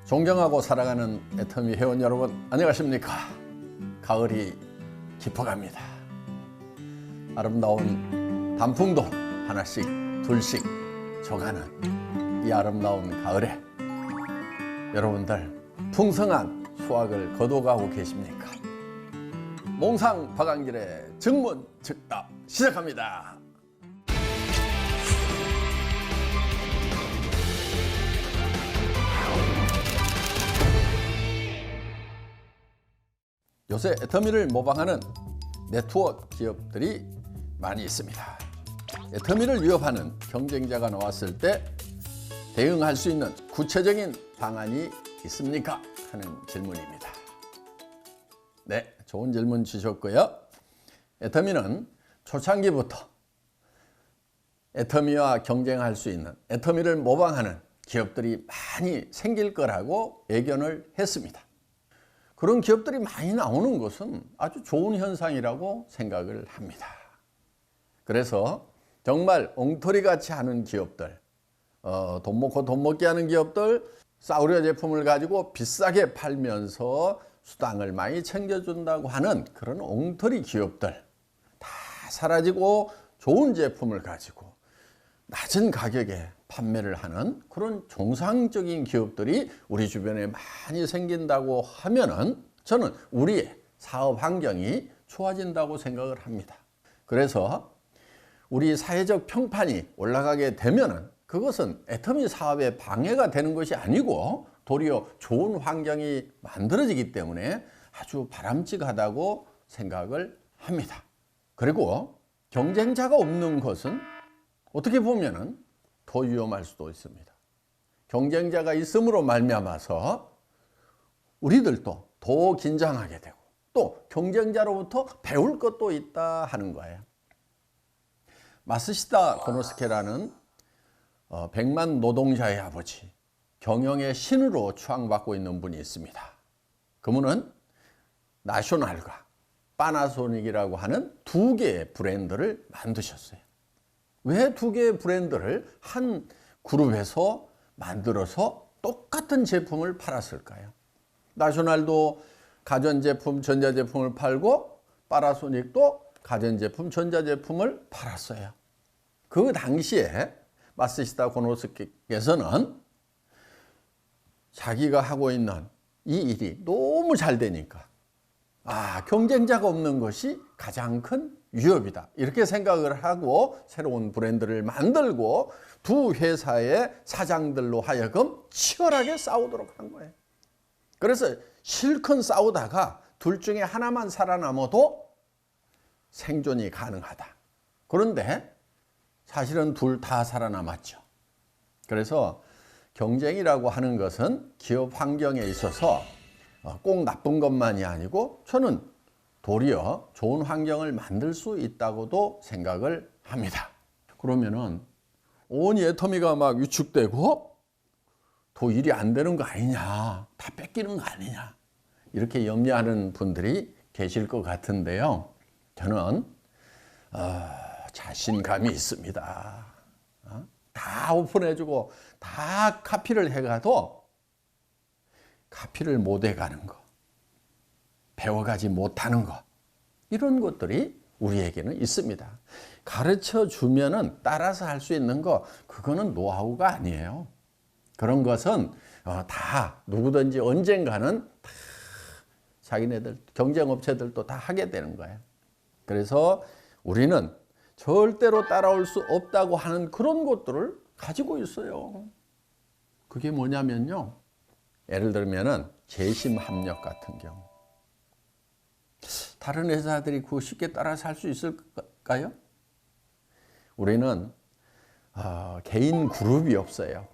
존경하고 사랑하는 애터미 회원 여러분, 안녕하십니까? 가을이 깊어갑니다. 아름다운 단풍도 하나씩 둘씩 져가는 이 아름다운 가을에 여러분들 풍성한 수확을 거둬가고 계십니까? 몽상 박한길의 증문즉답 시작합니다. 요새 애터미를 모방하는 네트워크 기업들이 많이 있습니다. 애터미를 위협하는 경쟁자가 나왔을 때 대응할 수 있는 구체적인 방안이 있습니까? 하는 질문입니다. 네, 좋은 질문 주셨고요. 애터미는 초창기부터 애터미와 경쟁할 수 있는, 애터미를 모방하는 기업들이 많이 생길 거라고 예견을 했습니다. 그런 기업들이 많이 나오는 것은 아주 좋은 현상이라고 생각을 합니다. 그래서 정말 엉터리같이 하는 기업들, 돈 먹고 돈 먹게 하는 기업들, 싸구려 제품을 가지고 비싸게 팔면서 수당을 많이 챙겨준다고 하는 그런 엉터리 기업들 다 사라지고 좋은 제품을 가지고 낮은 가격에 판매를 하는 그런 정상적인 기업들이 우리 주변에 많이 생긴다고 하면은 저는 우리의 사업 환경이 좋아진다고 생각을 합니다. 그래서 우리 사회적 평판이 올라가게 되면은 그것은 애터미 사업에 방해가 되는 것이 아니고 도리어 좋은 환경이 만들어지기 때문에 아주 바람직하다고 생각을 합니다. 그리고 경쟁자가 없는 것은 어떻게 보면은 더 위험할 수도 있습니다. 경쟁자가 있음으로 말미암아서 우리들도 더 긴장하게 되고 또 경쟁자로부터 배울 것도 있다 하는 거예요. 마쓰시다 고노스케라는 100만 노동자의 아버지, 경영의 신으로 추앙받고 있는 분이 있습니다. 그분은 나셔널과 파나소닉이라고 하는 두 개의 브랜드를 만드셨어요. 왜 두 개의 브랜드를 한 그룹에서 만들어서 똑같은 제품을 팔았을까요? 나셔널도 가전제품, 전자제품을 팔고 파나소닉도 가전제품, 전자제품을 팔았어요. 그 당시에 마쓰시다 고노스케께서는 자기가 하고 있는 이 일이 너무 잘 되니까 경쟁자가 없는 것이 가장 큰 위협이다. 이렇게 생각을 하고 새로운 브랜드를 만들고 두 회사의 사장들로 하여금 치열하게 싸우도록 한 거예요. 그래서 실컷 싸우다가 둘 중에 하나만 살아남아도 생존이 가능하다. 그런데 사실은 둘 다 살아남았죠. 그래서 경쟁이라고 하는 것은 기업 환경에 있어서 꼭 나쁜 것만이 아니고 저는 도리어 좋은 환경을 만들 수 있다고도 생각을 합니다. 그러면은 온 애터미가 막 위축되고 더 일이 안 되는 거 아니냐, 다 뺏기는 거 아니냐 이렇게 염려하는 분들이 계실 것 같은데요. 저는 자신감이 있습니다. 다 오픈해주고 다 카피를 해가도 카피를 못 해가는 거, 배워가지 못하는 것, 이런 것들이 우리에게는 있습니다. 가르쳐 주면은 따라서 할 수 있는 거, 그거는 노하우가 아니에요. 그런 것은 다 누구든지 언젠가는 다 자기네들, 경쟁업체들도 다 하게 되는 거예요. 그래서 우리는 절대로 따라올 수 없다고 하는 그런 것들을 가지고 있어요. 그게 뭐냐면요. 예를 들면은 재심 합력 같은 경우. 다른 회사들이 그거 쉽게 따라서 할 수 있을까요? 우리는 개인 그룹이 없어요.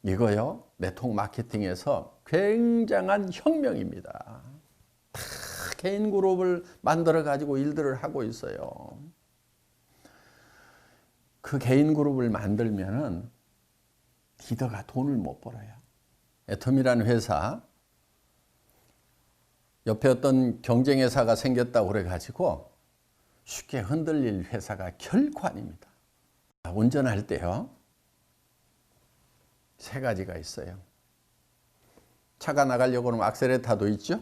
이거요, 네트워크 마케팅에서 굉장한 혁명입니다. 다 개인 그룹을 만들어 가지고 일들을 하고 있어요. 그 개인 그룹을 만들면은 리더가 돈을 못 벌어요. 애터미라는 회사, 옆에 어떤 경쟁회사가 생겼다고 그래가지고 쉽게 흔들릴 회사가 결코 아닙니다. 운전할 때요, 세 가지가 있어요. 차가 나가려고 하면 악셀레타도 있죠.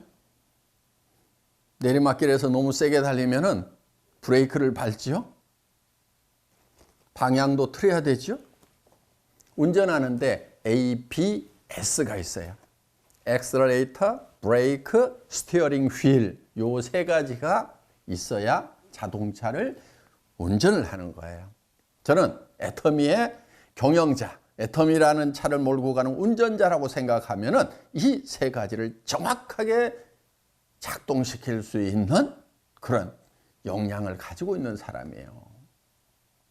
내리막길에서 너무 세게 달리면은 브레이크를 밟지요. 방향도 틀어야 되죠. 운전하는데 ABS가 있어요. 액셀레이터, 브레이크, 스티어링 휠. 요 세 가지가 있어야 자동차를 운전을 하는 거예요. 저는 애터미의 경영자, 애터미라는 차를 몰고 가는 운전자라고 생각하면은 이 세 가지를 정확하게 작동시킬 수 있는 그런 역량을 가지고 있는 사람이에요.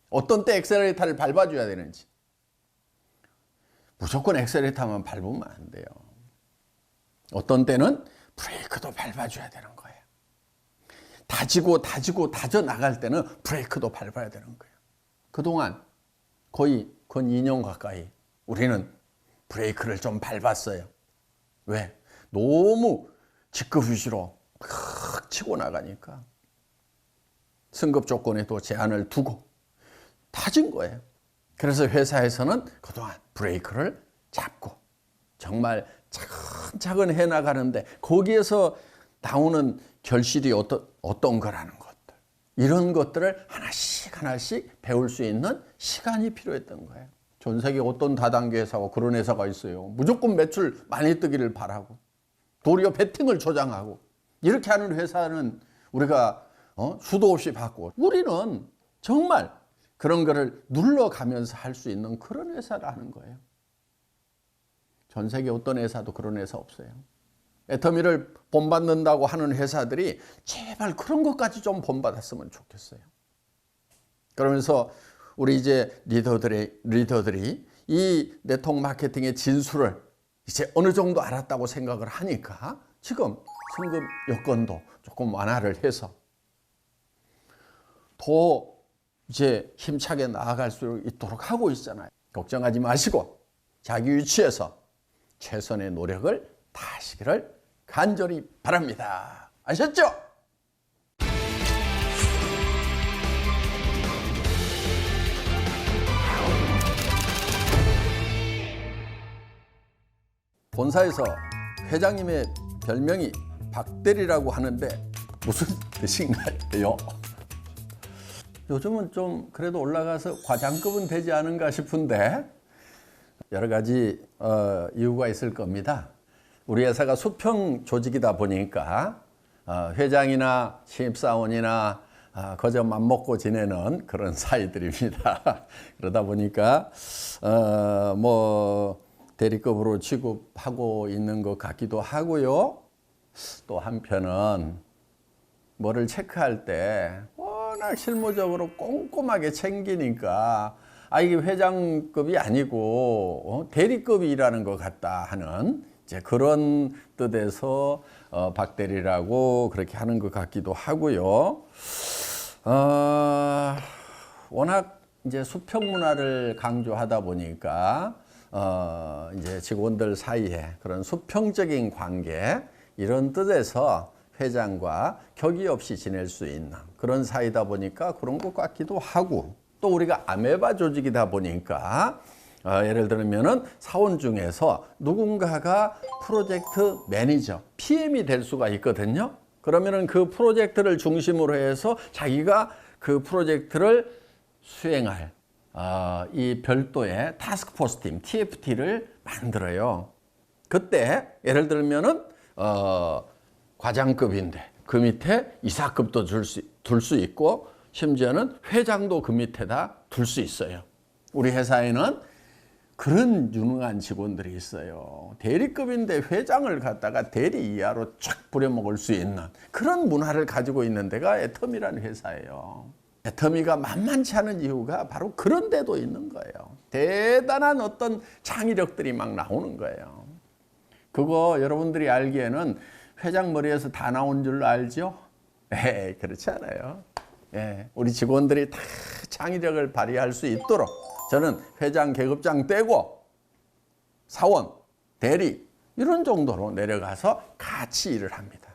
어떤 때 엑셀레이터를 밟아줘야 되는지. 무조건 엑셀레이터만 밟으면 안 돼요. 어떤 때는 브레이크도 밟아줘야 되는 거예요. 다져 나갈 때는 브레이크도 밟아야 되는 거예요. 그동안 거의 건 2년 가까이 우리는 브레이크를 좀 밟았어요. 왜? 너무 직급유지로 팍 치고 나가니까 승급 조건에도 제한을 두고 다진 거예요. 그래서 회사에서는 그동안 브레이크를 잡고 정말 차근차근 해나가는데 거기에서 나오는 결실이 어떤 거라는 것들, 이런 것들을 하나씩 배울 수 있는 시간이 필요했던 거예요. 전 세계 어떤 다단계 회사가 그런 회사가 있어요. 무조건 매출 많이 뜨기를 바라고 도리어 베팅을 조장하고 이렇게 하는 회사는 우리가 수도 없이 받고, 우리는 정말 그런 거를 눌러가면서 할 수 있는 그런 회사라는 거예요. 전 세계 어떤 회사도 그런 회사 없어요. 애터미를 본받는다고 하는 회사들이 제발 그런 것까지 좀 본받았으면 좋겠어요. 그러면서 우리 이제 리더들이 이 네트워크 마케팅의 진수를 이제 어느 정도 알았다고 생각을 하니까 지금 승급 여건도 조금 완화를 해서 더 이제 힘차게 나아갈 수 있도록 하고 있잖아요. 걱정하지 마시고 자기 위치에서 최선의 노력을 다하시기를 간절히 바랍니다. 아셨죠? 본사에서 회장님의 별명이 박대리라고 하는데 무슨 뜻인가요? 요즘은 좀 그래도 올라가서 과장급은 되지 않은가 싶은데 여러 가지 이유가 있을 겁니다. 우리 회사가 수평 조직이다 보니까 회장이나 신입사원이나 거저 맘먹고 지내는 그런 사이들입니다. 그러다 보니까 뭐 대리급으로 취급하고 있는 것 같기도 하고요. 또 한편은 뭐를 체크할 때 워낙 실무적으로 꼼꼼하게 챙기니까 이게 회장급이 아니고 대리급이 일하는 것 같다 하는 이제 그런 뜻에서 박대리라고 그렇게 하는 것 같기도 하고요. 워낙 이제 수평 문화를 강조하다 보니까 이제 직원들 사이에 그런 수평적인 관계, 이런 뜻에서 회장과 격의 없이 지낼 수 있는 그런 사이다 보니까 그런 것 같기도 하고, 또 우리가 아메바 조직이다 보니까 예를 들면은 사원 중에서 누군가가 프로젝트 매니저, PM이 될 수가 있거든요. 그러면은 그 프로젝트를 중심으로 해서 자기가 그 프로젝트를 수행할 이 별도의 타스크포스 팀, TFT를 만들어요. 그때 예를 들면은 과장급인데 그 밑에 이사급도 둘 수 있고 심지어는 회장도 그 밑에다 둘 수 있어요. 우리 회사에는 그런 유능한 직원들이 있어요. 대리급인데 회장을 갖다가 대리 이하로 쫙 부려먹을 수 있는 그런 문화를 가지고 있는 데가 애터미라는 회사예요. 애터미가 만만치 않은 이유가 바로 그런 데도 있는 거예요. 대단한 어떤 창의력들이 막 나오는 거예요. 그거 여러분들이 알기에는 회장 머리에서 다 나온 줄 알죠? 그렇지 않아요. 우리 직원들이 다 창의력을 발휘할 수 있도록 저는 회장, 계급장 떼고 사원, 대리 이런 정도로 내려가서 같이 일을 합니다.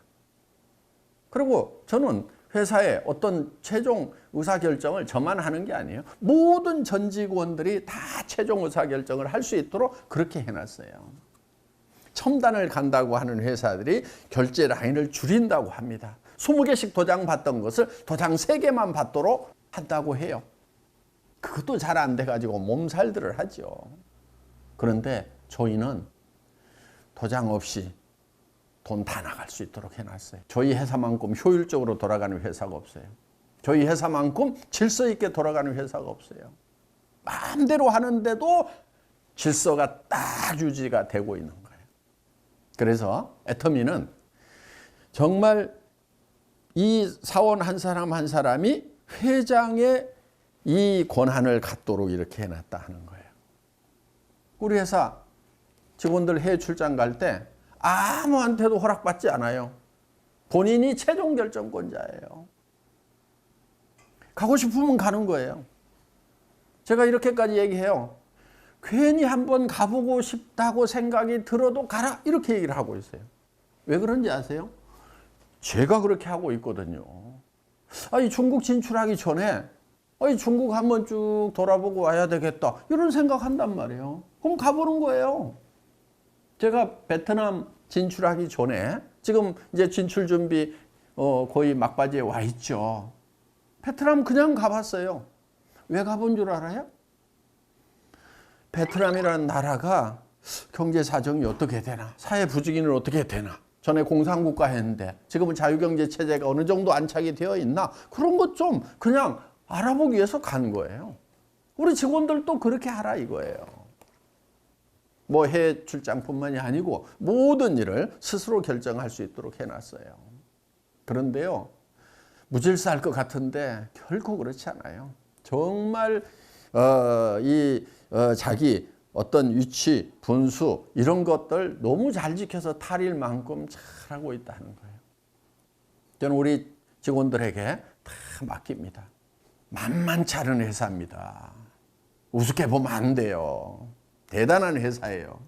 그리고 저는 회사의 어떤 최종 의사결정을 저만 하는 게 아니에요. 모든 전 직원들이 다 최종 의사결정을 할 수 있도록 그렇게 해놨어요. 첨단을 간다고 하는 회사들이 결제 라인을 줄인다고 합니다. 20개씩 도장 받던 것을 도장 3개만 받도록 한다고 해요. 그것도 잘 안 돼가지고 몸살들을 하죠. 그런데 저희는 도장 없이 돈 다 나갈 수 있도록 해놨어요. 저희 회사만큼 효율적으로 돌아가는 회사가 없어요. 저희 회사만큼 질서 있게 돌아가는 회사가 없어요. 마음대로 하는데도 질서가 딱 유지가 되고 있는 거예요. 그래서 애터미는 정말 이 사원 한 사람 한 사람이 회장의 이 권한을 갖도록 이렇게 해놨다 하는 거예요. 우리 회사 직원들 해외 출장 갈 때 아무한테도 허락받지 않아요. 본인이 최종 결정권자예요. 가고 싶으면 가는 거예요. 제가 이렇게까지 얘기해요. 괜히 한번 가보고 싶다고 생각이 들어도 가라 이렇게 얘기를 하고 있어요. 왜 그런지 아세요? 제가 그렇게 하고 있거든요. 아니 중국 진출하기 전에 중국 한번 쭉 돌아보고 와야 되겠다 이런 생각한단 말이에요. 그럼 가보는 거예요. 제가 베트남 진출하기 전에 지금 이제 진출 준비 거의 막바지에 와 있죠. 베트남 그냥 가봤어요. 왜 가본 줄 알아요? 베트남이라는 나라가 경제 사정이 어떻게 되나, 사회 부지기는 어떻게 되나. 전에 공산국가 했는데 지금은 자유경제 체제가 어느 정도 안착이 되어 있나, 그런 것 좀 그냥 알아보기 위해서 간 거예요. 우리 직원들도 그렇게 하라 이거예요. 뭐 해외 출장뿐만이 아니고 모든 일을 스스로 결정할 수 있도록 해놨어요. 그런데요, 무질서할 것 같은데 결코 그렇지 않아요. 정말 자기 어떤 위치, 분수 이런 것들 너무 잘 지켜서 탈일 만큼 잘하고 있다는 거예요. 저는 우리 직원들에게 다 맡깁니다. 만만치 않은 회사입니다. 우습게 보면 안 돼요. 대단한 회사예요.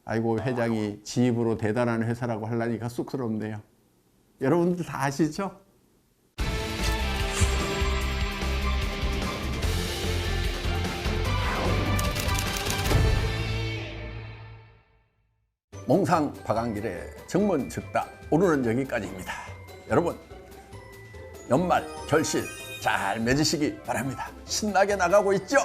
아이고, 회장이 지 입으로 대단한 회사라고 하려니까 쑥스럽네요. 여러분들 다 아시죠? 몽상 박한길의 정문즉답, 오늘은 여기까지입니다. 여러분, 연말 결실 잘 맺으시기 바랍니다. 신나게 나가고 있죠?